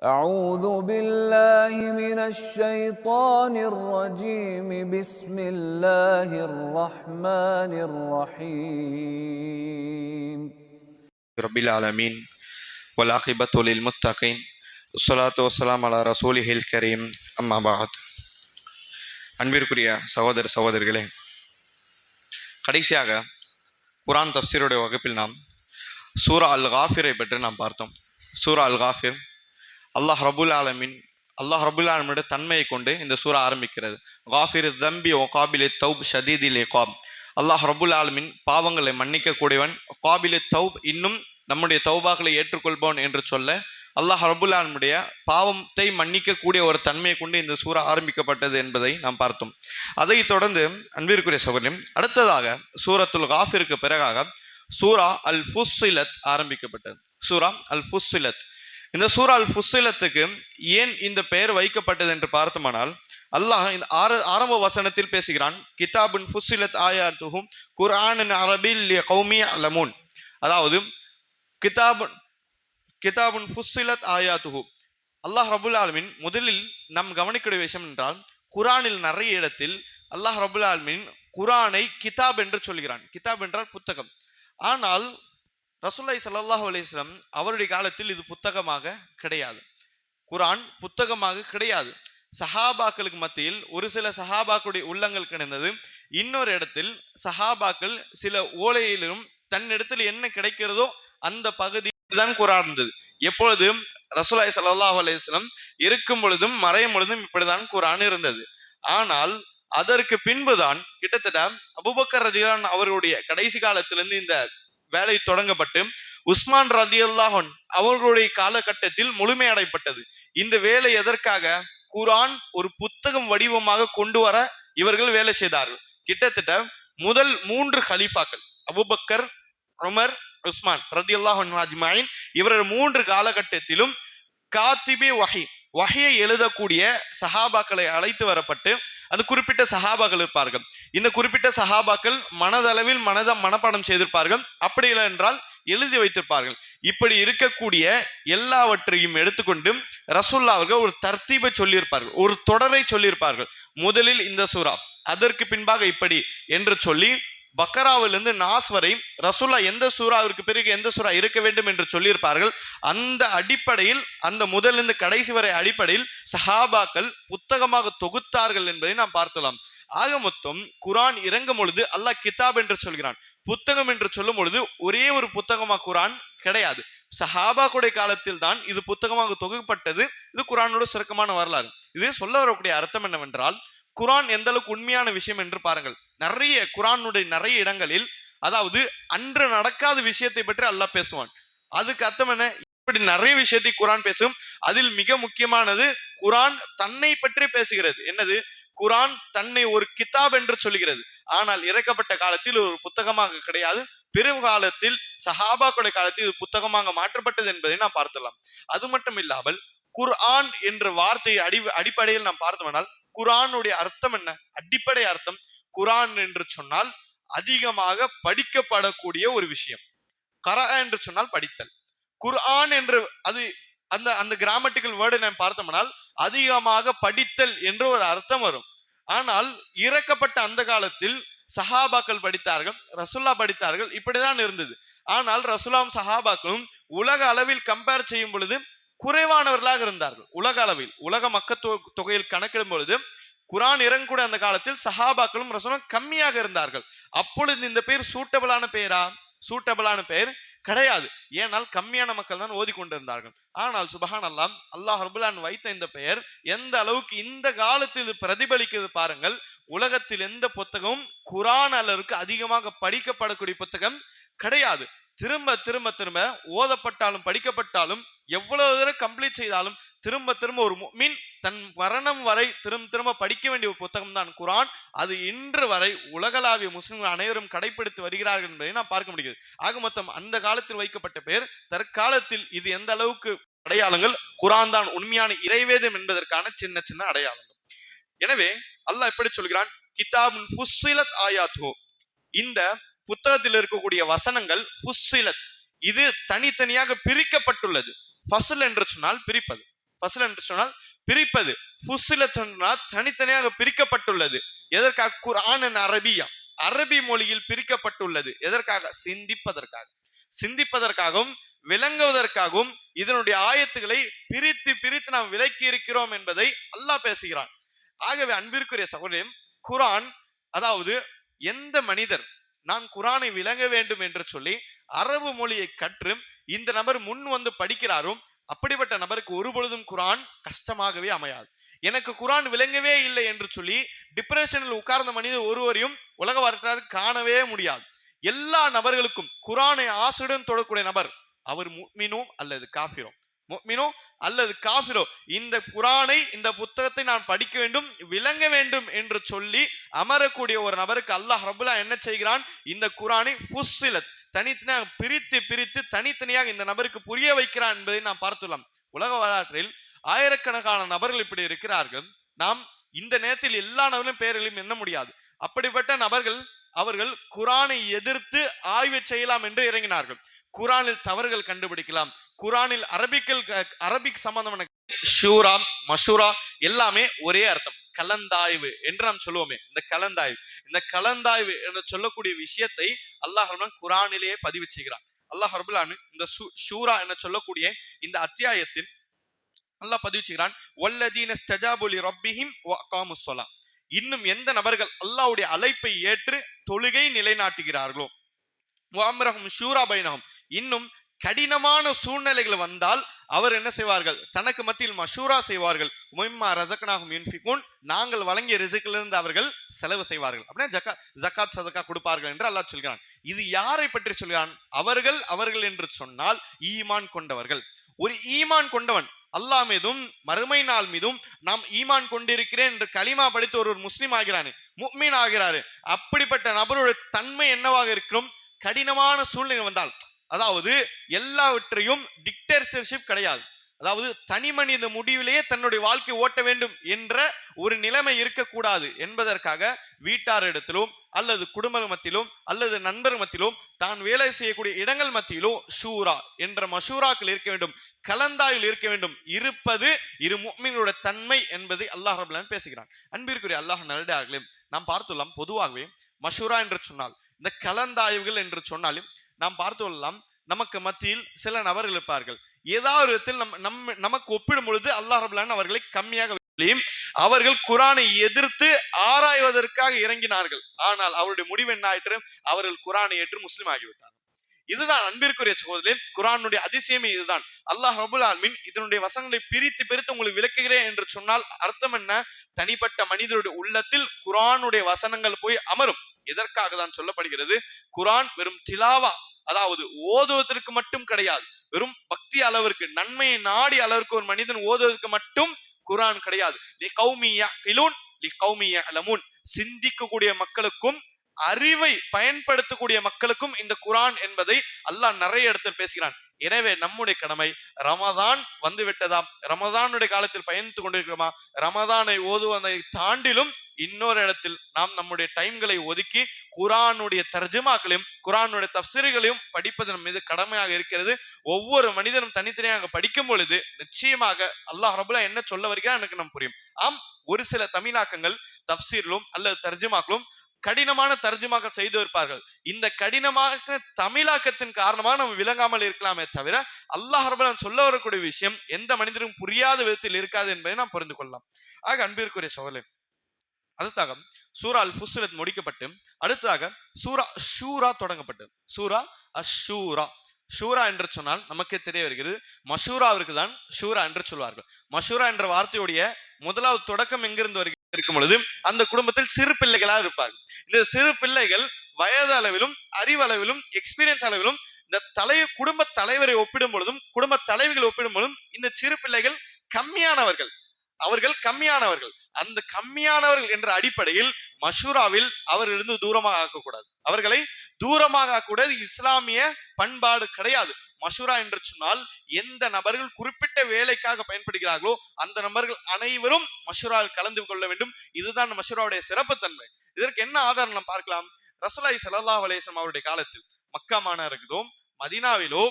أعوذ بالله من الشيطان الرجيم بسم الله الرحمن الرحيم رب العالمين والعاقبة للمتقين والصلاة والسلام على رسوله الكريم أما بعد. அன்பிற்குரிய சகோதரிகளே, கடைசியாக குர்ஆன் தஃப்சீருடைய வகுப்பில் நாம் சூரா அல் காஃபிரை பற்றி நாம் பார்த்தோம். சூரா அல் காஃபிர் அல்லாஹ் ரபுல் ஆலமீனுடைய தன்மையை கொண்டு இந்த சூரா ஆரம்பிக்கிறது. காஃபிர் தம்பி ஓ காபிலே தௌப் ஷதீதில் இகாப். அல்லாஹ் ரபுல் ஆலமீன் பாவங்களை மன்னிக்க கூடியவன், காபிலே தௌப் இன்னும் நம்முடைய தௌபாக்களை ஏற்றுக்கொள்பவன் என்று சொல்ல அல்லாஹ் ரபுல் ஆலமீனுடைய பாவத்தை மன்னிக்க கூடிய ஒரு தன்மையை கொண்டு இந்த சூரா ஆரம்பிக்கப்பட்டது என்பதை நாம் பார்த்தோம். அதை தொடர்ந்து அன்பிற்குரிய சகோதரன், அடுத்ததாக சூரத்துல் காஃபிருக்கு பிறகாக சூரா அல் ஃபுஸ்ஸிலத் ஆரம்பிக்கப்பட்டது. சூரா அல் ஃபுஸ்ஸிலத். இந்த சூரா அல் ஃபுஸ்ஸிலத்துக்கு ஏன் இந்த பெயர் வைக்கப்பட்டது என்று பார்த்தோமானால், அல்லாஹ் இந்த ஆரம்ப வசனத்தில் பேசுகிறான், கிதாபுன் ஃபுஸ்ஸிலத் ஆயாத்துஹும் குர்ஆனுன் அரபில் லிகௌமி யஅலமூன். அதாவது கிதாபுன் ஃபுஸ்ஸிலத் ஆயாத்துஹு. அல்லாஹ் ரபுல் ஆலமீன் முதலில் நாம் கவனிக்கிற விஷயம் என்றால், குர்ஆனில் நிறைய இடத்தில் அல்லாஹ் ரபுல் ஆலமீன் குர்ஆனை கிதாப் என்று சொல்கிறான். கிதாப் என்றால் புத்தகம். ஆனால் ரசூலுல்லாஹி ஸல்லல்லாஹு அலைஹி வஸல்லம் அவருடைய காலத்தில் இது புத்தகமாக கிடையாது. குர்ஆன் புத்தகமாக கிடையாது. சஹாபாக்களுக்கு மத்தியில் ஒரு சில சஹாபாக்களுடைய உள்ளங்கள் கிடந்தது. இன்னொரு இடத்தில் சஹாபாக்கள் சில ஓலையிலும் தன்னிடத்தில் என்ன கிடைக்கிறதோ அந்த பகுதி தான் குர்ஆன் இருந்தது. எப்பொழுது ரசூலுல்லாஹி ஸல்லல்லாஹு அலைஹி வஸல்லம் இருக்கும் பொழுதும் மறையும் பொழுதும் இப்படிதான் குர்ஆன் இருந்தது. ஆனால் அதற்கு பின்புதான் கிட்டத்தட்ட அபூபக்கர் ரலியல்லாஹு அன்ஹு அவர்களுடைய கடைசி காலத்திலிருந்து இந்த வேலை தொடங்கப்பட்டு உஸ்மான் ரலியல்லாஹு அன்ஹு அவர்களுடைய காலகட்டத்தில் முழுமையடைப்பட்டது. இந்த வேலை எதற்காக? குர்ஆன் ஒரு புத்தகம் வடிவமாக கொண்டு வர இவர்கள் வேலை செய்தார்கள். கிட்டத்தட்ட முதல் 3 கலீஃபாக்கள் அபூபக்கர், உமர், உஸ்மான் ரலியல்லாஹு அன்ஹு அஜ்மஈன் இவர்கள் 3 காலகட்டத்திலும் காத்திபே வஹியை எழுதக்கூடிய சஹாபாக்களை அழைத்து வரப்பட்டு அந்த குறிப்பிட்ட சஹாபாக்கள் இருப்பார்கள். இந்த குறிப்பிட்ட சஹாபாக்கள் மனதளவில் மனப்பாடம் செய்திருப்பார்கள். அப்படி இல்லை என்றால் எழுதி வைத்திருப்பார்கள். இப்படி இருக்கக்கூடிய எல்லாவற்றையும் எடுத்துக்கொண்டு ரசூலுல்லாஹ் அவர்கள் ஒரு தர்த்தீபை சொல்லியிருப்பார்கள், ஒரு தொடரை சொல்லியிருப்பார்கள். முதலில் இந்த சூரா, அதற்கு பின்பாக இப்படி என்று சொல்லி பக்கராவிலிருந்து நாஸ் வரை ரசூலுல்லாஹ் எந்த சூறாவிற்கு பிறகு எந்த சூறா இருக்க வேண்டும் என்று சொல்லியிருப்பார்கள். அந்த அடிப்படையில், அந்த முதலிருந்து கடைசி வரை அடிப்படையில் சஹாபாக்கள் புத்தகமாக தொகுத்தார்கள் என்பதை நாம் பார்த்தலாம். ஆக மொத்தம் குர்ஆன் இறங்கும் பொழுது அல்லாஹ் கிதாப் என்று சொல்கிறான். புத்தகம் என்று சொல்லும் பொழுது ஒரே ஒரு புத்தகமாக குர்ஆன் கிடையாது. சஹாபாக்களுடைய காலத்தில் தான் இது புத்தகமாக தொகுக்கப்பட்டது. இது குர்ஆனோட சுருக்கமான வரலாறு. இது சொல்ல வரக்கூடிய அர்த்தம் என்னவென்றால், குர்ஆன் எந்த அளவுக்கு உண்மையான விஷயம் என்று பாருங்கள். நிறைய குர்ஆனுடைய நிறைய இடங்களில், அதாவது அன்று நடக்காத விஷயத்தை பற்றி அல்லாஹ் பேசுவான். அதுக்கு அர்த்தம் என்ன? இப்படி நிறைய விஷயத்தை குர்ஆன் பேசும். அதில் மிக முக்கியமானது குர்ஆன் தன்னை பற்றி பேசுகிறது. என்னது? குர்ஆன் தன்னை ஒரு கிதாப் என்று சொல்கிறது. ஆனால் இறக்கப்பட்ட காலத்தில் ஒரு புத்தகமாக கிடையாது. பிறகு காலத்தில் சஹாபாக்களுடைய காலத்தில் இது புத்தகமாக மாற்றப்பட்டது என்பதை நாம் பார்த்தலாம். அது மட்டும் இல்லாமல் குர்ஆன் என்ற வார்த்தை அடிப்படையில் நாம் பார்த்தோம்னால், குர்ஆனுடைய அர்த்தம் என்ன? அடிப்படை அர்த்தம், குர்ஆன் என்று சொன்னால் அதிகமாக படிக்கப்படக்கூடிய ஒரு விஷயம். கரா என்று சொன்னால் படித்தல். குர்ஆன் என்று அது அந்த கிராமட்டிக்கல் வேர்டை நாம் பார்த்தோம்னால் அதிகமாக படித்தல் என்று ஒரு அர்த்தம் வரும். ஆனால் இறக்கப்பட்ட அந்த காலத்தில் சஹாபாக்கள் படித்தார்கள், ரசூலுல்லாஹ் படித்தார்கள், இப்படிதான் இருந்தது. ஆனால் ரசூலுல்லாஹும் சஹாபாக்களும் உலக அளவில் கம்பேர் செய்யும் பொழுது குறைவானவர்களாக இருந்தார்கள். உலக அளவில், உலக மக்கள் தொகையில் கணக்கிடும் பொழுது குர்ஆன் இறங்கக்கூடிய அந்த காலத்தில் சஹாபாக்களும் ரசூலும் கம்மியாக இருந்தார்கள். அப்பொழுது இந்த பெயர் சூட்டபிளான பெயரா? சூட்டபிளான பெயர் கிடையாது. ஏனால் கம்மியான மக்கள் தான் ஓதிக்கொண்டிருந்தார்கள். ஆனால் சுப்ஹானல்லாஹ், அல்லாஹ் ரப்பல் ஆலமீன் வைத்த இந்த பெயர் எந்த அளவுக்கு இந்த காலத்தில் பிரதிபலிக்கிறது பாருங்கள். உலகத்தில் எந்த புத்தகமும் குர்ஆன் அளவுக்கு அதிகமாக படிக்கப்படக்கூடிய புத்தகம் கிடையாது. திரும்ப திரும்ப திரும்ப ஓதப்பட்டாலும் படிக்கப்பட்டாலும் எவ்வளவு தூரம் கம்ப்ளீட் செய்தாலும் திரும்ப திரும்ப ஒரு முஃமின் தன் மரணம் வரை திரும்ப படிக்க வேண்டிய ஒரு புத்தகம் தான் குர்ஆன். அது இன்று வரை உலகளாவிய முஸ்லிம்கள் அனைவரும் கடைபிடித்து வருகிறார்கள் என்பதை நாம் பார்க்க முடிகிறது. ஆக மொத்தம் அந்த காலத்தில் வைக்கப்பட்ட பெயர், தற்காலத்தில் இது எந்த அளவுக்கு அடையாளங்கள், குர்ஆன் தான் உண்மையான இறைவேதம் என்பதற்கான சின்ன சின்ன அடையாளங்கள். எனவே அல்லாஹ் எப்படி சொல்கிறான்? கிதாபுன் ஃபுஸ்ஸிலத் ஆயாத்துஹு. இந்த புத்தகத்தில் இருக்கக்கூடிய வசனங்கள் ஃபுஸ்ஸிலத், இது தனித்தனியாக பிரிக்கப்பட்டுள்ளது. ஃபஸ்ல் என்று சொன்னால் பிரிப்பது. ஃபஸ்ல் என்று சொன்னால் பிரிப்பது, ஃபுஸ்ஸிலத் சொன்னால் தனித்தனியாக பிரிக்கப்பட்டுள்ளது. எதற்காக? குர்ஆன் அரபியா, அரபி மொழியில் பிரிக்கப்பட்டுள்ளது. எதற்காக? சிந்திப்பதற்காகவும் விளங்குவதற்காகவும் இதனுடைய ஆயத்துக்களை பிரித்து பிரித்து நாம் விளக்கி இருக்கிறோம் என்பதை அல்லாஹ் பேசுகிறான். ஆகவே அன்பிற்குரிய சகோதரே, குர்ஆன், அதாவது எந்த மனிதர் நான் குர்ஆனை விளங்க வேண்டும் என்று சொல்லி அரபு மொழியை கற்று இந்த நபர் முன் வந்து படிக்கிறாரோ, அப்படிப்பட்ட நபருக்கு ஒருபொழுதும் குர்ஆன் கஷ்டமாகவே அமையாது. எனக்கு குர்ஆன் விளங்கவே இல்லை என்று சொல்லி டிப்ரெஷனில் உட்கார்ந்த மனிதர் ஒருவரையும் உலக வரலாறு காணவே முடியாது. எல்லா நபர்களுக்கும் குர்ஆனை ஆசையுடன் தொடக்கூடிய நபர் அவர் முஃமினோ அல்லது காஃபிரோ, முஃமினோ அல்லது காஃபிரோ, இந்த குர்ஆனை, இந்த புத்தகத்தை நான் படிக்க வேண்டும், விளங்க வேண்டும் என்று சொல்லி அமரக்கூடிய ஒரு நபருக்கு அல்லாஹ் ரப்புல் என்ன செய்கிறான்? இந்த குர்ஆனை ஃபுஸ்ஸிலத், தனித்தனியாக பிரித்து பிரித்து தனித்தனியாக இந்த நபருக்கு புரிய வைக்கிறான் என்பதை நாம் பார்த்துள்ளோம். உலக வரலாற்றில் ஆயிரக்கணக்கான நபர்கள் இப்படி இருக்கிறார்கள். நாம் இந்த நேரத்தில் எல்லா நபர்களும் பெயர்களையும் எண்ண முடியாது. அப்படிப்பட்ட நபர்கள் அவர்கள் குர்ஆனை எதிர்த்து ஆய்வு செய்யலாம் என்று இறங்கினார்கள். குர்ஆனில் தவறுகள் கண்டுபிடிக்கலாம். குர்ஆனில் அரபிக் சம்பந்தமான ஷூரா, மஷூரா எல்லாமே ஒரே அர்த்தம், கலந்தாய்வு என்று நாம் சொல்லுவோமே. இந்த கலந்தாய்வு என்று சொல்லக்கூடிய விஷயத்தை அல்லாஹ் குர்ஆனிலேயே பதிவு செய்கிறான். அல்லாஹ் ரப்பல் ஆலமீன் இந்த ஷூரா என்று சொல்லக்கூடிய இந்த அத்தியாயத்தில் அல்லாஹ் பதிவு செய்கிறான், வல்லதீன ஸ்தஜாபு லிரப்பிஹிம் வ அகாமுஸ் ஸலாத். இன்னும் எந்த நபர்கள் அல்லாஹ்வுடைய அழைப்பை ஏற்று தொழுகை நிலைநாட்டுகிறார்களோ, வஅம்ரஹும் ஷூரா பைனஹும், இன்னும் கடினமான சூழ்நிலைகள் வந்தால் அவர் என்ன செய்வார்கள்? தனக்கு மத்தியில் மஷூரா செய்வார்கள். மிம்மா ரஸக்னாஹும் யுன்ஃபிகூன், நாங்கள் வழங்கிய ரிஸ்கிலிருந்து அவர்கள் செலவு செய்வார்கள். அப்படின்னா ஜகாத் சதகா கொடுப்பார்கள் என்று அல்லாஹ் சொல்கிறான். இது யாரை பற்றி சொல்கிறான்? அவர்கள் என்று சொன்னால் ஈமான் கொண்டவர்கள். ஒரு ஈமான் கொண்டவன் அல்லாஹ் மீதும் மறுமை நாள் மீதும் நாம் ஈமான் கொண்டிருக்கிறேன் என்று கலிமா படித்து ஒரு முஸ்லிம் ஆகிறானே, முஃமின் ஆகிறாரு. அப்படிப்பட்ட நபருடைய தன்மை என்னவாக இருக்கும்? கடினமான சூழ்நிலை வந்தால், அதாவது எல்லாவற்றையும் டிக்டேட்டர்ஷிப் கிடையாது, அதாவது தனி மனித முடிவிலேயே தன்னுடைய வாழ்க்கை ஓட்ட வேண்டும் என்ற ஒரு நிலைமை இருக்கக்கூடாது என்பதற்காக வீட்டார் இடத்திலும் அல்லது குடும்ப மத்தியிலும் அல்லது நண்பர் மத்தியிலும் தான் வேலை செய்யக்கூடிய இடங்கள் மத்தியிலும் ஷூரா என்ற மஷூராக்கள் இருக்க வேண்டும், கலந்தாயில் இருக்க வேண்டும். இருப்பது இரு முஃமின்களுடைய தன்மை என்பதை அல்லாஹ் ரப்பல் ஆலமீன் பேசுகிறான். அன்பிற்குரிய அல்லாஹ் நல்லடியார்களே, நாம் பார்த்துள்ளோம், பொதுவாகவே மஷூரா என்று சொன்னால், இந்த கலந்தாய்வுகள் என்று சொன்னாலும் நாம் பார்த்துள்ளோம், நமக்கு மத்தியில் சில நபர்கள் இருப்பார்கள். ஏதாவது விதத்தில் நமக்கு ஒப்பிடும் பொழுது அல்லாஹ் ரப்பல் ஆலமீன் அவர்களை கம்மியாக, அவர்கள் குர்ஆனை எதிர்த்து ஆராய்வதற்காக இறங்கினார்கள். ஆனால் அவருடைய முடிவு என்ன ஆயிற்று? அவர்கள் குர்ஆனை ஏற்று முஸ்லிம் ஆகிவிட்டார்கள். இதுதான் அன்பிற்குரிய சகோதரர்களே, குர்ஆனுடைய அதிசயமே இதுதான். அல்லாஹ் ரப்பல் ஆலமீன் இதனுடைய வசனங்களை பிரித்து பிரித்து உங்களுக்கு விளக்குகிறேன் என்று சொன்னால் அர்த்தம் என்ன? தனிப்பட்ட மனிதனுடைய உள்ளத்தில் குர்ஆனுடைய வசனங்கள் போய் அமரும். எதற்காக தான் சொல்லப்படுகிறது? குர்ஆன் வெறும் திலாவா, அதாவது ஓதுவதற்கு மட்டும் கிடையாது, வெறும் பக்தி அளவிற்கு, நன்மையை நாடி அளவிற்கு ஒரு மனிதன் ஓதுவதற்கு மட்டும் குர்ஆன் கிடையாது. சிந்திக்கக்கூடிய மக்களுக்கும் அறிவை பயன்படுத்தக்கூடிய மக்களுக்கும் இந்த குர்ஆன் என்பதை அல்லாஹ் நிறைய இடத்தில் பேசுகிறான். எனவே நம்முடைய கடமை, ரமதான் வந்து விட்டதாம், ரமதானுடைய காலத்தில் பயணித்துக் கொண்டிருக்கிறோமா, ரமதானை ஓதுவதை தாண்டிலும் இன்னொரு இடத்தில் நாம் நம்முடைய டைம்களை ஒதுக்கி குர்ஆனுடைய தர்ஜுமாக்களையும் குர்ஆனுடைய தஃப்சீர்களையும் படிப்பது நம் மீது கடமையாக இருக்கிறது. ஒவ்வொரு மனிதனும் தனித்தனியாக படிக்கும் பொழுது நிச்சயமாக அல்லாஹ் ரப்பல் என்ன சொல்ல வருகிறான் எனக்கு நம்ம புரியும். ஆம், ஒரு சில தமிழாக்கங்கள் தஃப்சீரிலும் அல்லது தர்ஜுமாக்களும் கடினமான தர்ஜுமாக செய்து இருப்பார்கள். இந்த கடினமாக தமிழாக்கத்தின் காரணமாக நம்ம விளங்காமல் இருக்கலாமே தவிர அல்லாஹ் ரப்பல் சொல்ல வரக்கூடிய விஷயம் எந்த மனிதரும் புரியாத விதத்தில் இருக்காது என்பதை நாம் புரிந்து கொள்ளலாம். ஆக அன்பிற்குரிய சகோதரர்களே, அடுத்தாக சூரா அல் ஃபுஸ்ஸிலத் முடிக்கப்பட்டு அடுத்ததாக சூரா ஷூரா தொடங்கப்பட்டது. சூரா அஷூரா. ஷூரா என்று சொன்னால் நமக்கு தெரிய வருகிறது, மஷூராவிற்கு தான் ஷூரா என்று சொல்வார்கள். மஷூரா என்ற வார்த்தையுடைய முதலாவது தொடக்கம் எங்கிருந்து இருக்கும் பொழுது அந்த குடும்பத்தில் சிறு பிள்ளைகளாக இருப்பார்கள். இந்த சிறு பிள்ளைகள் வயது அளவிலும் அறிவளவிலும் எக்ஸ்பீரியன்ஸ் அளவிலும் இந்த குடும்ப தலைவரை ஒப்பிடும் பொழுதும் குடும்ப தலைவிகள் ஒப்பிடும் பொழுதும் இந்த சிறு பிள்ளைகள் கம்மியானவர்கள், அவர்கள் கம்மியானவர்கள். அந்த கம்மியானவர்கள் என்ற அடிப்படையில் மஷூராவில் அவர்களிருந்து தூரமாக ஆக்கக்கூடாது, அவர்களை தூரமாக ஆக்கக்கூடாது. இஸ்லாமிய பண்பாடு கிடையாது. மஷூரா என்று சொன்னால் எந்த நபர்கள் குறிப்பிட்ட வேலைக்காக பயன்படுகிறார்களோ அந்த நபர்கள் அனைவரும் மஷூராவில் கலந்து கொள்ள வேண்டும். இதுதான் மஷூராவுடைய சிறப்புத்தன்மை. இதற்கு என்ன ஆதாரம் நாம் பார்க்கலாம்? ரசூலுல்லாஹி ஸல்லல்லாஹு அலைஹி வஸல்லம் அவருடைய காலத்தில் மக்கா மாநகரிலோ மதீனாவிலோ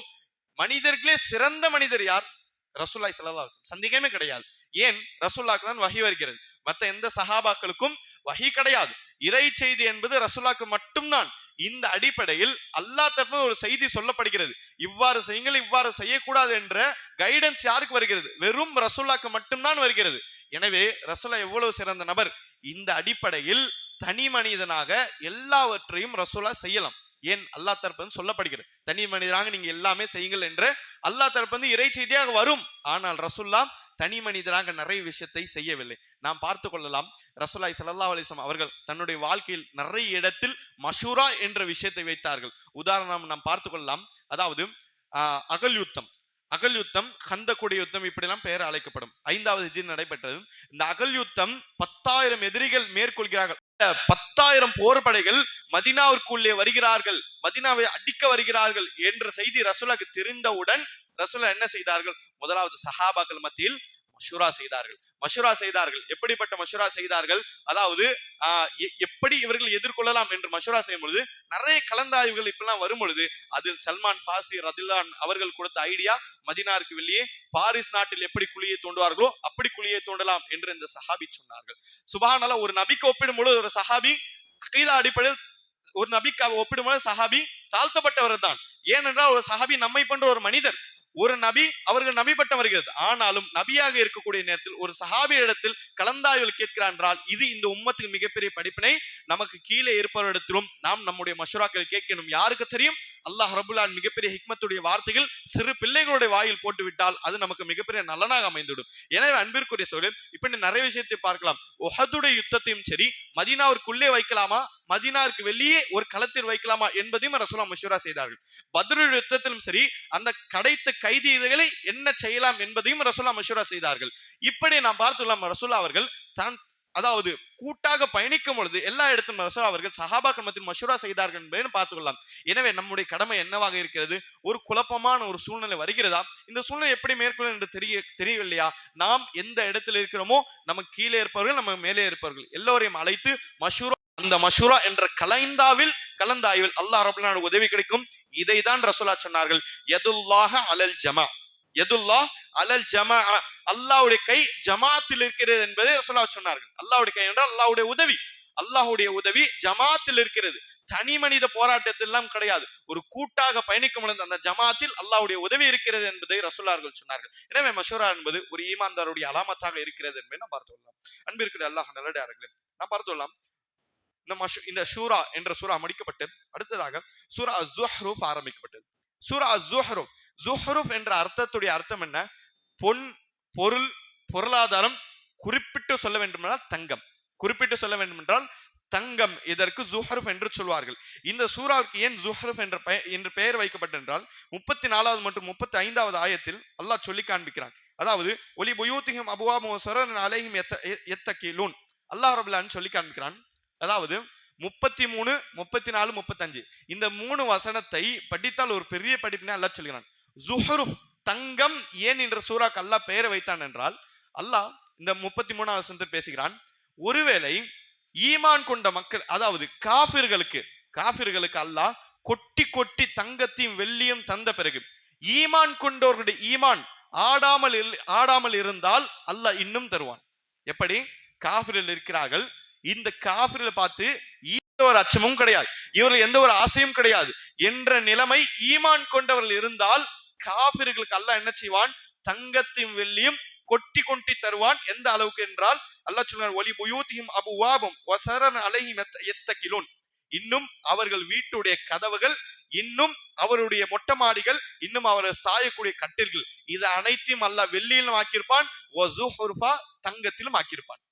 மனிதர்களே சிறந்த மனிதர் யார்? ரசூலுல்லாஹி ஸல்லல்லாஹு அலைஹி வஸல்லம், சந்தேகமே கிடையாது. ஏன்? ரசூலுல்லாஹ்க்கு தான் வஹி வருகிறது, மற்ற எந்த சஹாபாக்களுக்கும் வஹி கிடையாது. இறை செய்தி என்பது ரசூலுல்லாஹ்க்கு மட்டும்தான். இந்த அடிப்படையில் அல்லாஹ் தரப்பு ஒரு செய்தி சொல்லப்படுகிறது, இவ்வாறு செய்யுங்கள், இவ்வாறு செய்யக்கூடாது என்ற கைடன்ஸ் யாருக்கு வருகிறது? வெறும் ரசூலுல்லாஹ்க்கு மட்டும்தான் வருகிறது. எனவே ரசூலுல்லாஹ் எவ்வளவு சிறந்த நபர்! இந்த அடிப்படையில் தனி மனிதனாக எல்லாவற்றையும் ரசூலுல்லாஹ் செய்யலாம். ஏன்? அல்லாஹ் தரப்பு சொல்லப்படுகிறது, தனி மனிதனாக நீங்க எல்லாமே செய்யுங்கள் என்று அல்லாஹ் தரப்பு இறை செய்தியாக வரும். ஆனால் ரசூலுல்லாஹ் தனி மனிதனாக நிறைய விஷயத்தை செய்யவில்லை. நாம் பார்த்து கொள்ளலாம், ரசூலுல்லாஹி ஸல்லல்லாஹு அலைஹி வஸல்லம் அவர்கள் தன்னுடைய வாழ்க்கையில் நிறைய இடத்தில் மஷூரா என்ற விஷயத்தை வைத்தார்கள். உதாரணம் நாம் பார்த்து கொள்ளலாம், அதாவது அகல் யுத்தம், அகல் யுத்தம், கந்தக்குடி யுத்தம், இப்படிலாம் பெயர் அழைக்கப்படும். 5வது ஹிஜ்ரி நடைபெற்றது. இந்த அகல் யுத்தம் 10,000 எதிரிகள் மேற்கொள்கிறார்கள். 10,000 போர் படைகள் மதீனாவிற்குள்ளே வருகிறார்கள், மதீனாவை அடிக்க வருகிறார்கள் என்ற செய்தி ரசூலுல்லாஹ்க்கு தெரிந்தவுடன் ரசூலுல்லாஹ் என்ன செய்தார்கள்? முதலாவது சஹாபாக்கள் மத்தியில் மஷூரா செய்தார்கள். மஷூரா செய்தார்கள். எப்படிப்பட்ட மஷூரா செய்தார்கள்? அதாவது எப்படி இவர்கள் எதிர்கொள்ளலாம் என்று மஷூரா செய்யும் பொழுது நிறைய கலந்தாய்வுகள் இப்பெல்லாம் வரும் பொழுது அதில் சல்மான் பாசி ரதில்லான் அவர்கள் கொடுத்த ஐடியா, மதீனாவுக்கு வெளியே பாரிஸ் நாட்டில் எப்படி குழியை தோண்டுவார்களோ அப்படி குழியை தோண்டலாம் என்று இந்த சஹாபி சொன்னார்கள். சுப்ஹானல்லாஹ், ஒரு நபிக்கு ஒப்பிடும் பொழுது ஒரு சஹாபி அகீதா அடிப்படையில் ஒரு நபிக்கு ஒப்பிடும் பொழுது சஹாபி தாழ்த்தப்பட்டவர் தான். ஏனென்றால் ஒரு சஹாபி நம்மை போன்ற ஒரு மனிதர், ஒரு நபி, அவர்கள் நபி பட்டம் வருகிறது. ஆனாலும் நபியாக இருக்கக்கூடிய நேரத்தில் ஒரு சஹாபி இடத்தில் கலந்தாய்வில் கேட்கிறார் என்றால் இது இந்த உம்மத்துக்கு மிகப்பெரிய படிப்பினை. நமக்கு கீழே இருப்பவரிடத்திலும் நாம் நம்முடைய மஷூராக்கள் கேட்கணும். யாருக்கு தெரியும்? அல்லாஹ் ரப்புல் ஆலமீன் மிகப்பெரிய ஹிக்மத்துடைய வார்த்தைகள் சிறு பிள்ளைகளுடைய வாயில் போட்டு விட்டால் அது நமக்கு மிகப்பெரிய நலனாக அமைந்துவிடும். எனவே அன்பிற்குரிய சோழர், இப்ப நிறைய விஷயத்தை பார்க்கலாம். உஹதுடைய யுத்தத்தையும் சரி, மதீனாவிற்குள்ளே வைக்கலாமா, மதீனாவிற்கு வெளியே ஒரு களத்தில் வைக்கலாமா என்பதையும் ரசூலுல்லாஹ் மஷூரா செய்தார்கள். பத்ருடைய யுத்தத்திலும் சரி, அந்த கிடைத்த கைதிகளை என்ன செய்யலாம் என்பதையும் ரசூலுல்லாஹ் மஷூரா செய்தார்கள். இப்படி நாம் பார்த்துள்ளோம், ரசூலுல்லாஹ் அவர்கள் தான் அதாவது கூட்டாக பயணிக்கும் பொழுது எல்லா இடத்திலும் ரசூலுல்லாஹ் அவர்கள் சஹாபாக்கள் மத்தியில் மஷூரா செய்தார்கள் என்பதை பார்த்துக்கொள்ளலாம். எனவே நம்முடைய கடமை என்னவாக இருக்கிறது? ஒரு குழப்பமான ஒரு சூழ்நிலை வருகிறதா, இந்த சூழ்நிலை எப்படி மேற்கொள்ள என்று தெரியவில்லையா, நாம் எந்த இடத்தில் இருக்கிறோமோ நமக்கு கீழே இருப்பவர்கள், நம்ம மேலே இருப்பவர்கள் எல்லோரையும் அழைத்து மஷூரா, அந்த மஷூரா என்ற கலந்தாய்வில் அல்லாஹ் ரப்பல் ஆலமீன் உதவி கிடைக்கும். இதைதான் ரசூலுல்லாஹ் சொன்னார்கள், யதுல்லாஹ அலல் ஜமா, யதுல்லாஹ் அலல் ஜமா, அல்லாஹ்வுடைய கை ஜமாத்தில் இருக்கிறது என்பதை ரசூலுல்லாஹ் சொன்னார்கள். அல்லாஹ்வுடைய கை என்றால் அல்லாஹ்வுடைய உதவி, அல்லாஹ்வுடைய உதவி ஜமாத்தில் இருக்கிறது. தனி மனித போராட்டத்தில் எல்லாம் கிடையாது. ஒரு கூட்டாக பயணிக்கும் பொழுது அந்த ஜமாத்தில் அல்லாஹ்வுடைய உதவி இருக்கிறது என்பதை ரசூலுல்லாஹ் சொன்னார்கள். எனவே மஷூரா என்பது ஒரு ஈமான்தாருடைய அலாமத்தாக இருக்கிறது என்பதை நாம் பார்த்துள்ளோம். அன்பிற்குரிய அல்லாஹ் நல்லடியார்களே, நாம் பார்த்துள்ளோம், இந்த ஷூரா என்ற சூரா முடிக்கப்பட்டு அடுத்ததாக சூரா அஸ்-ஸுஹ்ருஃப் ஆரம்பிக்கப்பட்டது. சூரா அஸ்-ஸுஹ்ருஃப், ஸுஹ்ருஃப் என்ற அர்த்தத்துடைய அர்த்தம் என்ன? பொன், பொருள், பொருளாதாரம். குறிப்பிட்டு சொல்ல வேண்டும் என்றால் தங்கம், குறிப்பிட்டு சொல்ல வேண்டும் என்றால் தங்கம். இதற்கு ஸுஹ்ருஃப் என்று சொல்வார்கள். இந்த சூராவுக்கு ஏன் ஸுஹ்ருஃப் என்ற பெயர் வைக்கப்பட்டென்றால் 34வது மற்றும் 35வது ஆயத்தில் அல்லாஹ் சொல்லி காண்பிக்கிறான். அதாவது ஒலி புயூத்திஹிம் அபுவாபும் வஸரன் அலைஹிம் யத்தகீலூன், அல்லாஹ் ரப்பல் ஆலமீன் சொல்லி காண்பிக்கிறான். அதாவது 33, 34, 35 இந்த 3 வசனத்தை படித்தால் ஒரு பெரிய படிப்பினை அல்லாஹ் சொல்கிறான். ஸுஹ்ருஃப், தங்கம். ஏன் என்ற சூராக்கு அல்லாஹ் பெயரை வைத்தான் என்றால், அல்லாஹ் இந்த 33வது வசனத்தில் பேசுகிறான், ஒருவேளை ஈமான் கொண்ட மக்கள், அதாவது காஃபிர்களுக்கு அல்லாஹ் கொட்டி கொட்டி தங்கத்தையும் வெள்ளியும் தந்த பிறகு ஈமான் கொண்டவர்களுடைய ஈமான் ஆடாமல் இருந்தால் அல்லாஹ் இன்னும் தருவான். எப்படி? காஃபிர்கள் இருக்கிறார்கள், இந்த காஃபிர்களை பார்த்து எந்த ஒரு அச்சமும் கிடையாது, இவர்கள் எந்த ஒரு ஆசையும் கிடையாது என்ற நிலைமை ஈமான் கொண்டவர்கள் இருந்தால் காஃபிர்களுக்கு அல்லாஹ் என்ன செய்வான்? தங்கத்தையும் வெள்ளியும் கொட்டி கொட்டி தருவான். எந்த அளவுக்கு என்றால் அல்லாஹ் சொல்றான், ஒலி புயூத்திஹிம் அபுவாபும் வஸரன் அலைஹிம் யத்தகீலூன், இன்னும் அவர்கள் வீட்டுடைய கதவுகள், இன்னும் அவருடைய மொட்டை மாடிகள், இன்னும் அவர்கள் சாயக்கூடிய கட்டில்கள், இது அனைத்தையும் அல்லாஹ் வெள்ளியிலும் ஆக்கியிருப்பான், வஸுஹ்ருஃபா தங்கத்திலும் ஆக்கியிருப்பான்.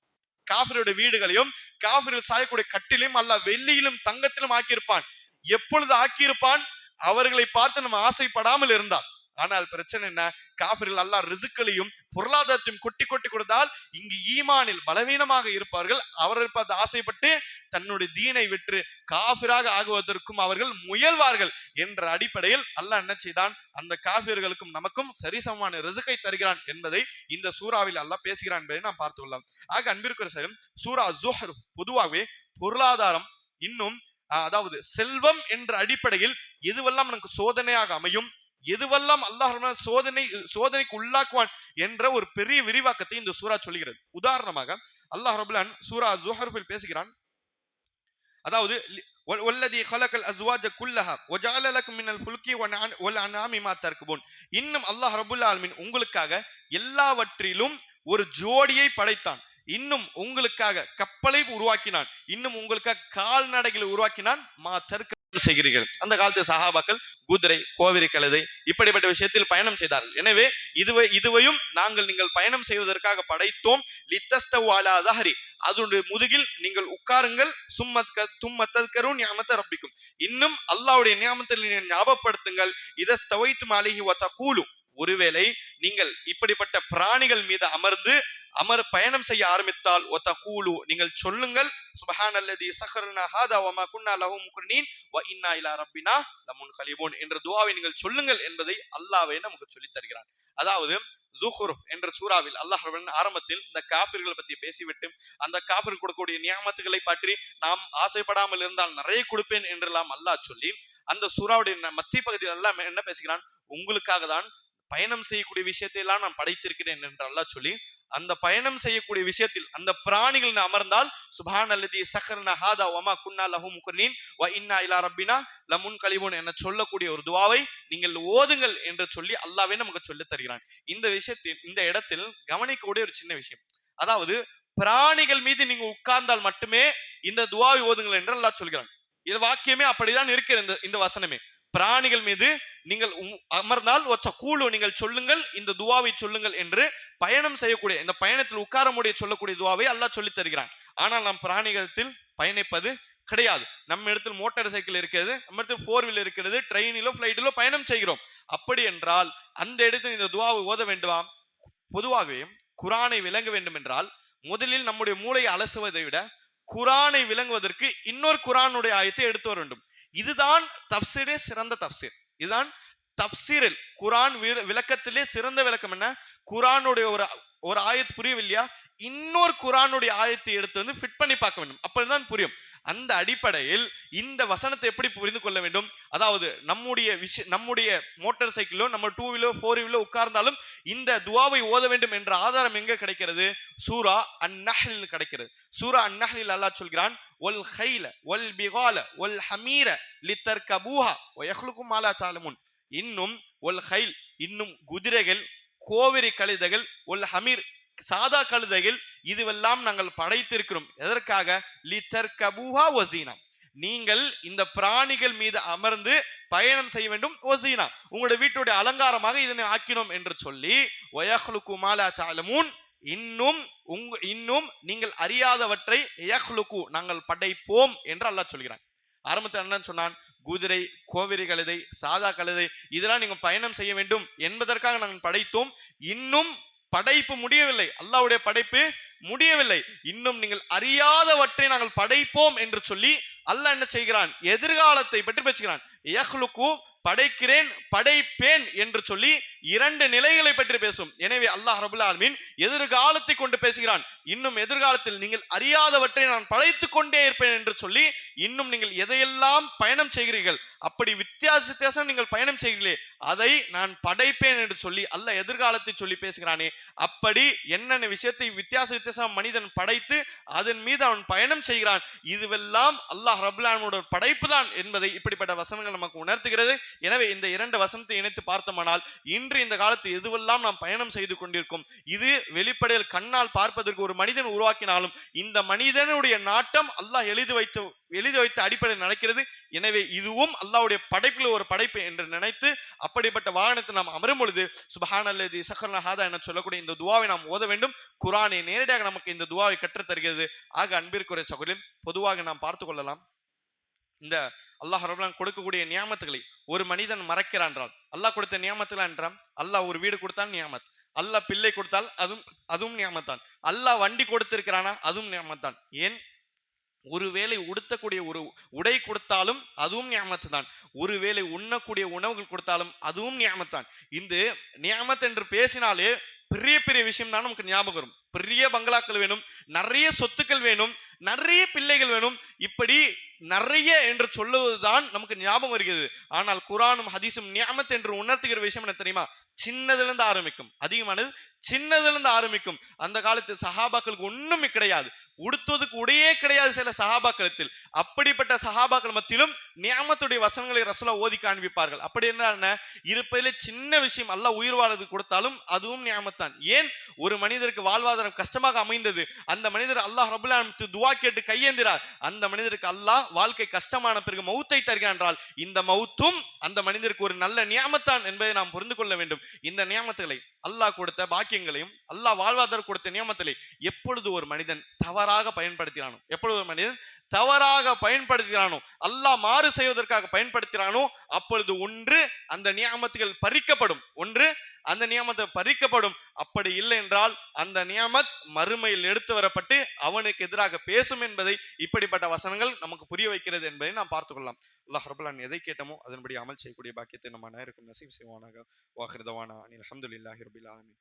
காஃபிருடைய வீடுகளையும் காஃபிர்கள் சாயக்கூடிய கட்டிலையும் அல்லாஹ் வெள்ளியிலும் தங்கத்திலும் ஆக்கியிருப்பான். எப்பொழுது ஆக்கியிருப்பான்? அவர்களை பார்த்து நம்ம ஆசைப்படாமல் இருந்தால். ஆனால் பிரச்சனை என்ன? காஃபிர்கள் அல்லாஹ் ரிசுக்களையும் பொருளாதாரத்தையும் கொட்டி கொட்டி கொடுத்தால் இங்கு ஈமானில் பலவீனமாக இருப்பார்கள். அவர்கள் பார்த்து ஆசைப்பட்டு தன்னுடைய தீனை விட்டு காஃபிராக ஆகுவதற்கும் அவர்கள் முயல்வார்கள் என்ற அடிப்படையில் அல்லாஹ் என்ன செய்தான்? அந்த காஃபிர்களுக்கும் நமக்கும் சரிசமமான ரிசுக்கை தருகிறான் என்பதை இந்த சூறாவில் அல்லாஹ் பேசுகிறான் என்பதை நாம் பார்த்துள்ளோம். ஆக அன்பிற்குரிய சகோதரர்களே, சூரா ஸுஹ்ருஃப் பொதுவாகவே பொருளாதாரம், இன்னும் அதாவது செல்வம் என்ற அடிப்படையில் எதுவெல்லாம் நமக்கு சோதனையாக அமையும், எதுவெல்லாம் அல்லாஹ் சோதனைக்கு உள்ளாக்குவான் என்ற ஒரு பெரிய விரிவாக்கத்தை இந்த சூரா சொல்கிறது. உதாரணமாக அல்லாஹ் ரபுல் ஆலமீன் சூரா ஸுஹ்ருஃபில் பேசுகிறான். அதாவது வல்லதி خلقல் அஸ்வாஜ குல்லஹா வஜஅல லக்கும் மினல் ஃபுல்கி வல் அன்ஆமி மா தர்கபூன். இன்னும் அல்லாஹ் ரப்பல் ஆலமீன் உங்களுக்காக எல்லாவற்றிலும் ஒரு ஜோடியை படைத்தான். இன்னும் உங்களுக்காக கப்பலை உருவாக்கினான். இன்னும் உங்களுக்காக கால்நடைகளை உருவாக்கினான். மா தர்க செய்கிறீர்கள். அந்த காலத்து சஹாபாக்கள் குதிரை, கோவிரி கழுதை இப்படிப்பட்ட விஷயத்தில் பயணம் செய்தார்கள். எனவே இதுவையும் நீங்கள் பயணம் செய்வதற்காக படைத்தோம். லித்தஸ்தவு அலா தஹரி, அதனுடைய முதுகில் நீங்கள் உட்காருங்கள். தும்மத்தத்கரும் நியாமத்த ரப்பிக்கும், இன்னும் அல்லாஹ்வுடைய நியாமத்தை ஞாபகப்படுத்துங்கள். இதஸ்தவைத்தும் அலைஹி வதகூலு, ஒருவேளை நீங்கள் இப்படிப்பட்ட பிராணிகள் மீது பயணம் செய்ய ஆரம்பித்தால் வதகூலு, நீங்கள் சொல்லுங்கள், சுப்ஹானல்லதி ஸஹரனா ஹாதா வமா குன்னா லஹு முக்ரினீன் வ இன்னா இலா ரப்பினா லமுன்கலிபூன் என்ற துஆவை நீங்கள் சொல்லுங்கள் என்பதை அல்லாஹ்வே நமக்கு சொல்லித் தருகிறான். அதாவது ஸுஹ்ருஃப் என்ற சூறாவில் அல்லாஹ் ஆரம்பத்தில் இந்த காஃபிர்களை பற்றி பேசிவிட்டு அந்த காஃபிர் கொடுக்கக்கூடிய நியாமத்துகளை பற்றி நாம் ஆசைப்படாமல் இருந்தால் நிறைய கொடுப்பேன் என்றெல்லாம் அல்லாஹ் சொல்லி அந்த சூறாவுடைய மத்திய பகுதியில் எல்லாம் என்ன பேசுகிறான், உங்களுக்காக தான் பயணம் செய்யக்கூடிய விஷயத்தை எல்லாம் நான் படைத்திருக்கிறேன் என்று அல்லாஹ் சொல்லி அந்த பயணம் செய்யக்கூடிய விஷயத்தில் அந்த பிராணிகள் அமர்ந்தால் சுப்ஹானல்லதி ஸஹரனா ஹாதா வமா குன்னா லஹு முக்ரினீன் வ இன்னா இலா ரப்பினா லமுன்கலிபூன் என சொல்லக்கூடிய ஒரு துஆவை நீங்கள் ஓதுங்கள் என்று சொல்லி அல்லாஹ்வே நமக்கு சொல்லித் தருகிறான். இந்த விஷயத்தில் இந்த இடத்தில் கவனிக்கக்கூடிய ஒரு சின்ன விஷயம், அதாவது பிராணிகள் மீது நீங்க உட்கார்ந்தால் மட்டுமே இந்த துஆவை ஓதுங்கள் என்று அல்லாஹ் சொல்கிறான். இது வாக்கியமே அப்படிதான் இருக்கிற இந்த வசனமே. பிராணிகள் மீது நீங்கள் அமர்ந்தால் கூழு நீங்கள் சொல்லுங்கள், இந்த துவாவை சொல்லுங்கள் என்று பயணம் செய்யக்கூடிய இந்த பயணத்தில் உட்கார முடிய சொல்லக்கூடிய துவாவை அல்லாஹ் சொல்லித் தருகிறான். ஆனால் நாம் பிராணிகளத்தில் பயணிப்பது கிடையாது. நம்ம இடத்தில் மோட்டார் சைக்கிள் இருக்கிறது, நம்ம இடத்தில் 4 வீலர் இருக்கிறது, ட்ரெயினிலோ ஃபிளைட்டிலோ பயணம் செய்கிறோம். அப்படி என்றால் அந்த இடத்தில் இந்த துவாவை ஓத வேண்டுமா? பொதுவாகவே குரானை விளங்க வேண்டும் என்றால் முதலில் நம்முடைய மூளையை அலசுவதை விட குரானை விளங்குவதற்கு இன்னொரு குரானுடைய ஆயத்தை எடுத்து வர வேண்டும். இதுதான் தப்சீரே சிறந்த தப்சீர். இதுதான் தப்சீரில் குரான் விளக்கத்திலே சிறந்த விளக்கம். என்ன, குரானுடைய ஒரு ஆயத்து புரியவில்லையா, இன்னொரு குரானுடைய ஆயத்தை எடுத்து வந்து ஃபிட் பண்ணி பார்க்க வேண்டும், அப்பதான் புரியும். அந்த அடிப்படையில் இந்த வசனத்தை எப்படி புரிந்து கொள்ள வேண்டும், அதாவது நம்முடைய மோட்டார் சைக்கிளோ நம்ம 2 வீலோ 4 வீலோ உட்கார்ந்தாலும் இந்த துஆவை ஓத வேண்டும் என்ற ஆதாரம் எங்க கிடைக்கிறது? சூரா அன்-நஹ்ல் கிடைக்கிறது. சூரா அன்-நஹ்லில் அல்லாஹ் சொல்கிறான், வல் கைல வல் பிகால வல் ஹமீர லிதர்கபூஹா வ யக்லுகு மா லா தஅலமூன். இன்னும் வல் கைல், இன்னும் குதிரைகள், கோவிரி கழுதைகள், வல் ஹமீர் சாதா கழுதைகள், இதுவெல்லாம் நாங்கள் படைத்திருக்கிறோம். எதற்காக? லிதர்கபூஹா வஸீனா, நீங்கள் இந்த பிராணிகள் மீது அமர்ந்து பயணம் செய்ய வேண்டும். வஸீனா, உங்களுடைய வீட்டுடைய அலங்காரமாக இதனை ஆக்கினோம் என்று சொல்லி வ யக்லுகு மா லா தஅலமூன், இன்னும் நீங்கள் அறியாதவற்றை யக்லுகு நாங்கள் படைப்போம் என்று அல்லாஹ் சொல்கிறான். ஆரம்பத்தில் என்ன சொன்னான்? குதிரை, கோவிரி கழுதை, சாதா கழுதை இதெல்லாம் நீங்க பயணம் செய்ய வேண்டும் என்பதற்காக நாங்கள் படைத்தோம். இன்னும் படைப்பு முடியவில்லை, அல்லாஹ்வுடைய படைப்பு முடியவில்லை, இன்னும் நீங்கள் அறியாதவற்றை நாங்கள் படைப்போம் என்று சொல்லி அல்லாஹ் என்ன செய்கிறான்? எதிர்காலத்தை பற்றி பேசுகிறான். யக்லுகு படைக்கிறேன், படைப்பேன் என்று சொல்லி 2 நிலைகளை பற்றி பேசும். எனவே அல்லாஹ் ரப்பல் ஆலமீன் எதிர்காலத்தை கொண்டு பேசுகிறான். இன்னும் எதிர்காலத்தில் நீங்கள் அறியாதவற்றை நான் படைத்துக் கொண்டே இருப்பேன் என்று சொல்லி, இன்னும் நீங்கள் எதையெல்லாம் பயணம் செய்கிறீர்கள், அப்படி வித்தியாசம் நீங்கள் பயணம் செய்கிறீர்களே அதை நான் படைப்பேன் என்று சொல்லி அல்லாஹ் எதிர்காலத்தை சொல்லி பேசுகிறானே, அப்படி என்னென்ன விஷயத்தை வித்தியாசம் மனிதன் படைத்து அதன் மீது அவன் பயணம் செய்கிறான், இதுவெல்லாம் அல்லாஹ் ரப்பல் ஆலமீனோட படைப்பு தான் என்பதை இப்படிப்பட்ட வசனங்கள் நமக்கு உணர்த்துகிறது. எனவே இந்த 2 வசனத்தை இணைத்து பார்த்தோமானால் இன்று இந்த காலத்தில் எதுவெல்லாம் நாம் பயணம் செய்து கொண்டிருக்கும், இது வெளிப்படையில் கண்ணால் பார்ப்பதற்கு ஒரு மனிதன் உருவாக்கினாலும் இந்த மனிதனுடைய நாட்டம் அல்லாஹ் எழுதி வைத்த அடிப்படையில் நடக்கிறது. எனவே இதுவும் அல்லாஹ்வுடைய படைப்பில் ஒரு படைப்பு என்று நினைத்து அப்படிப்பட்ட வாகனத்தை நாம் அமரும் பொழுது சுப்ஹானல்லதி ஸஹரனா ஹாதா என சொல்லக்கூடிய இந்த துஆவை நாம் ஓத வேண்டும். குர்ஆனை நேரடியாக நமக்கு இந்த துஆவை கற்றுத் தருகிறது. ஆக அன்பிற்குரிய சகோதரர்களே, பொதுவாக நாம் பார்த்து கொள்ளலாம், இந்த அல்லாஹ் ரப்பல் கொடுக்கக்கூடிய நியாமத்துகளை ஒரு மனிதன் மறக்கிறான் என்றால், அல்லாஹ் கொடுத்த நியாமத்துகள் என்றால், அல்லாஹ் ஒரு வீடு கொடுத்தால் நியாமத், அல்லாஹ் பிள்ளை கொடுத்தால் அதுவும் நியாமத்தான், அல்லாஹ் வண்டி கொடுத்திருக்கிறானா அதுவும் நியாமத்தான், ஏன் ஒருவேளை உடுத்தக்கூடிய ஒரு உடை கொடுத்தாலும் அதுவும் நியாமத்து தான், ஒருவேளை உண்ணக்கூடிய உணவுகள் கொடுத்தாலும் அதுவும் நியாமத்தான். இந்த நியாமத் என்று பேசினாலே பெரிய பெரிய விஷயம் தான் நமக்கு ஞாபகம் வரும். பெரிய பங்களாக்கள் வேணும், நிறைய சொத்துக்கள் வேணும், நிறைய பிள்ளைகள் வேணும், இப்படி நிறைய என்று சொல்லுவதுதான் நமக்கு ஞாபகம் வருகிறது. ஆனால் குரானும் ஹதீஸும் நியாமத் என்று உணர்த்துகிற விஷயம் என்ன தெரியுமா? சின்னதுல இருந்து ஆரம்பிக்கும். அதிகமானது சின்னதுல இருந்து ஆரம்பிக்கும். அந்த காலத்து சஹாபாக்களுக்கு ஒண்ணுமே கிடையாது, உடுத்துவதற்கு உடையே கிடையாது சில சஹாபாக்களத்தில். அப்படிப்பட்ட சஹாபாக்கள் மத்தியிலும் நியாமத்துடைய வசனங்களை ரசூலா ஓதி காண்பிப்பார்கள். அப்படி என்ன இருப்பதிலே சின்ன விஷயம், அல்லாஹ் உயிர் வாழ்வது கொடுத்தாலும் அதுவும் நியாமத்தான். ஏன் ஒரு மனிதருக்கு வாழ்வாதாரம் கஷ்டமாக அமைந்தது, அந்த மனிதர் அல்லாஹ் ரப்பல் ஆலமீன் துஆ கேட்டு கையேந்திரார், அந்த மனிதருக்கு அல்லாஹ் வாழ்க்கை கஷ்டமான பிறகு மௌத்தை தருகிறான் என்றால் இந்த மௌத்தும் அந்த மனிதருக்கு ஒரு நல்ல நியாமத்தான் என்பதை நாம் புரிந்து கொள்ள வேண்டும். இந்த நியாமத்துகளை அல்லாஹ் கொடுத்த பாக்கியங்களையும் அல்லாஹ் வாழ்வாதாரம் கொடுத்த நியமத்திலே எப்பொழுது ஒரு மனிதன் தவறாக பயன்படுத்தினானோ, எப்பொழுது ஒரு மனிதன் தவறாக பயன்படுத்தினானோ, அல்லாஹ் மாறு செய்வதற்காக பயன்படுத்தினானோ, அப்பொழுது ஒன்று அந்த நியமத்துகள் பறிக்கப்படும், ஒன்று அந்த நியமத்தை பறிக்கப்படும். அப்படி இல்லை என்றால் அந்த நியமத் மறுமையில் எடுத்து வரப்பட்டு அவனுக்கு எதிராக பேசும் என்பதை இப்படிப்பட்ட வசனங்கள் நமக்கு புரிய வைக்கிறது என்பதை நாம் பார்த்துக் கொள்ளலாம். அல்லாஹ் ரப்பல் ஆலமீன் எதை கேட்டமோ அதன்படி அமல் செய்யக்கூடிய பாக்கியத்தை நம்ம அனைவருக்கும் நசீப் செய்வானாக. வாஹிர் தவானா அனில் ஹம்துலில்லாஹி ரப்பில் ஆலமீன்.